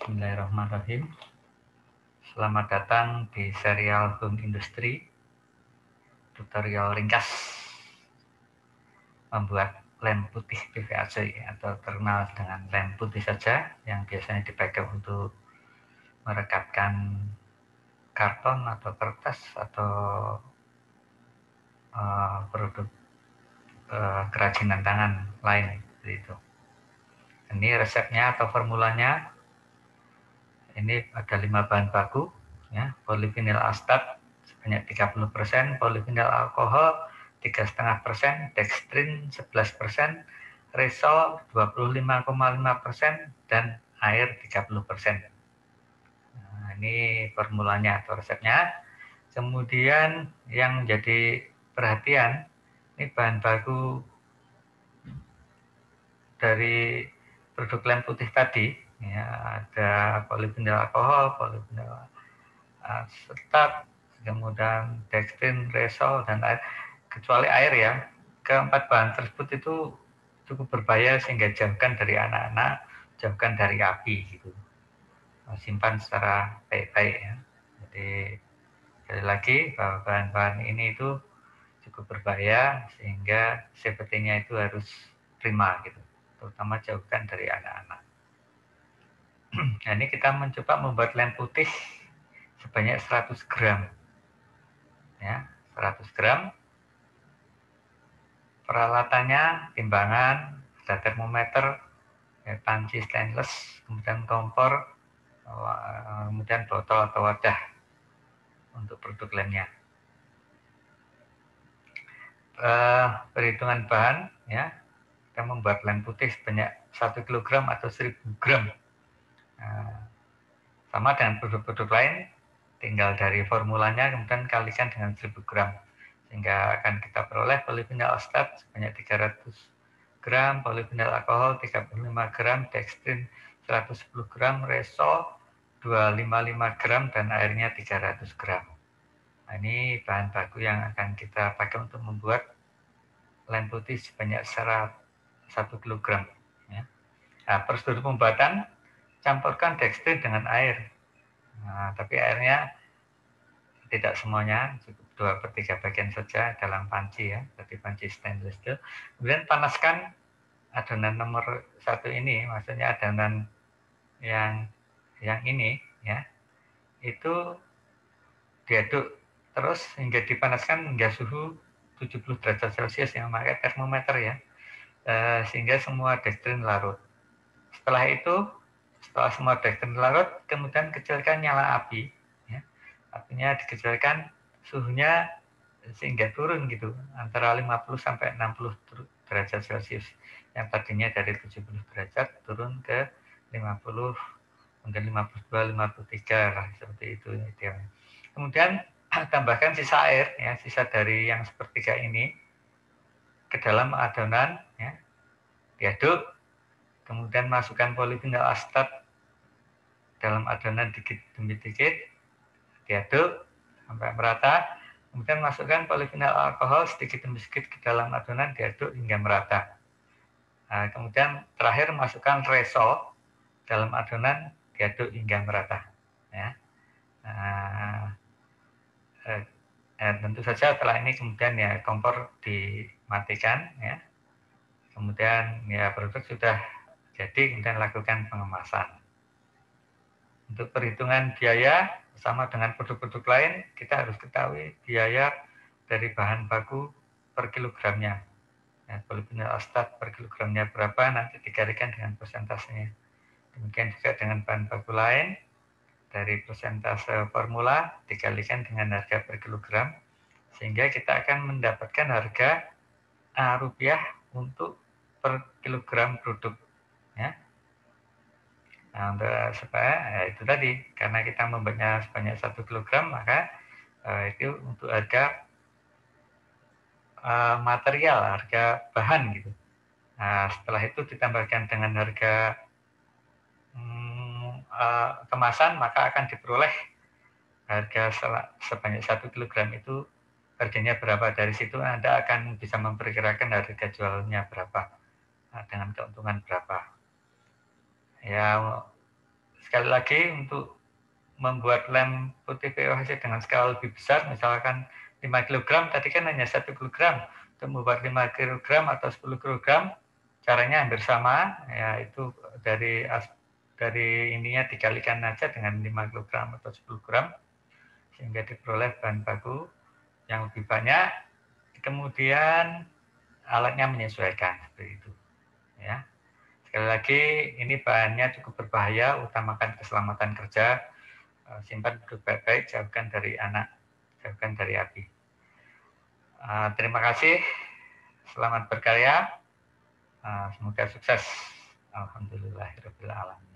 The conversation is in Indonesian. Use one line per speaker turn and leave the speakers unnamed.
Bismillahirrahmanirrahim. Selamat datang di serial Home Industry, tutorial ringkas membuat lem putih PVAC atau terkenal dengan lem putih saja yang biasanya dipakai untuk merekatkan karton atau kertas atau produk kerajinan tangan lain seperti itu. Ini resepnya atau formulanya. Ini ada 5 bahan baku, ya, polyvinyl acetate sebanyak 30%, polyvinyl alkohol 3,5%, dextrin 11%, resol 25,5%, dan air 30%. Nah, ini formulanya atau resepnya. Kemudian yang menjadi perhatian, ini bahan baku dari produk lem putih tadi, ya, ada polyvinyl alkohol, polyvinyl acetate, kemudian dextrin, resol, dan air. Kecuali air ya, keempat bahan tersebut itu cukup berbahaya sehingga jauhkan dari anak-anak, jauhkan dari api gitu. Simpan secara baik-baik ya. Jadi sekali lagi bahwa bahan-bahan ini itu cukup berbahaya sehingga safety-nya itu harus prima gitu, terutama jauhkan dari anak-anak. Nah, ini kita mencoba membuat lem putih sebanyak 100 gram. Ya, 100 gram. Peralatannya, timbangan, ada termometer, ya, panci stainless, kemudian kompor, kemudian botol atau wadah untuk produk lemnya. Perhitungan bahan, ya, kita membuat lem putih sebanyak 1 kg atau 1000 gram. Sama dengan produk-produk lain, tinggal dari formulanya kemudian kalikan dengan 1000 gram. Sehingga akan kita peroleh polyvinyl acetate sebanyak 300 gram, polyvinyl alkohol 35 gram, dextrin 110 gram, resol 255 gram, dan airnya 300 gram. Nah, ini bahan baku yang akan kita pakai untuk membuat lem putih sebanyak 1 kg. Ya. Nah, prosedur pembuatan, campurkan dextrin dengan air. Nah, tapi airnya tidak semuanya, cukup 2/3 bagian saja dalam panci ya, jadi panci stainless steel. Kemudian panaskan adonan nomor 1 ini, maksudnya adonan yang ini ya, itu diaduk terus hingga dipanaskan hingga suhu 70 derajat Celcius yang memakai termometer ya, sehingga semua dextrin larut. Setelah itu, setelah semua dextrin larut, kemudian kecilkan nyala api, ya. Apinya dikecilkan, suhunya sehingga turun gitu, antara 50 sampai 60 derajat Celcius. Yang tadinya dari 70 derajat turun ke 50, mungkin 52, 53 lah, seperti itu idealnya. Kemudian tambahkan sisa air, ya, sisa dari yang sepertiga ini ke dalam adonan, ya, diaduk, kemudian masukkan polyvinyl acetate dalam adonan dikit demi dikit, diaduk sampai merata, kemudian masukkan polyvinyl alkohol sedikit demi sedikit ke dalam adonan, diaduk hingga merata. Nah, kemudian terakhir masukkan resol dalam adonan, diaduk hingga merata. Ya. Nah, tentu saja setelah ini kemudian ya kompor dimatikan ya. Kemudian ya produk sudah jadi, kemudian lakukan pengemasan. Untuk perhitungan biaya sama dengan produk-produk lain, kita harus ketahui biaya dari bahan baku per kilogramnya. Ya, polyvinyl acetate per kilogramnya berapa, nanti dikalikan dengan persentasenya. Demikian juga dengan bahan baku lain, dari persentase formula dikalikan dengan harga per kilogram, sehingga kita akan mendapatkan harga rupiah untuk per kilogram produk. Ya. Nah, untuk supaya ya itu tadi, karena kita membuatnya sebanyak 1 kilogram, maka itu untuk harga material, harga bahan gitu. Nah, setelah itu ditambahkan dengan harga kemasan, maka akan diperoleh harga sebanyak 1 kilogram itu harganya berapa. Dari situ Anda akan bisa memperkirakan harga jualnya berapa, dengan keuntungan berapa. Ya, sekali lagi untuk membuat lem putih POHC dengan skala lebih besar, misalkan 5 kg, tadi kan hanya 1 kg, untuk membuat 5 kg atau 10 kg, caranya hampir sama, yaitu dari ininya dikalikan aja dengan 5 kg atau 10 gram, sehingga diperoleh bahan baku yang lebih banyak, kemudian alatnya menyesuaikan, seperti itu. Ya. Sekali lagi, ini bahannya cukup berbahaya, utamakan keselamatan kerja, simpan duduk baik-baik, jauhkan dari anak, jauhkan dari api. Terima kasih, selamat berkarya, semoga sukses. Alhamdulillahirabbil alamin.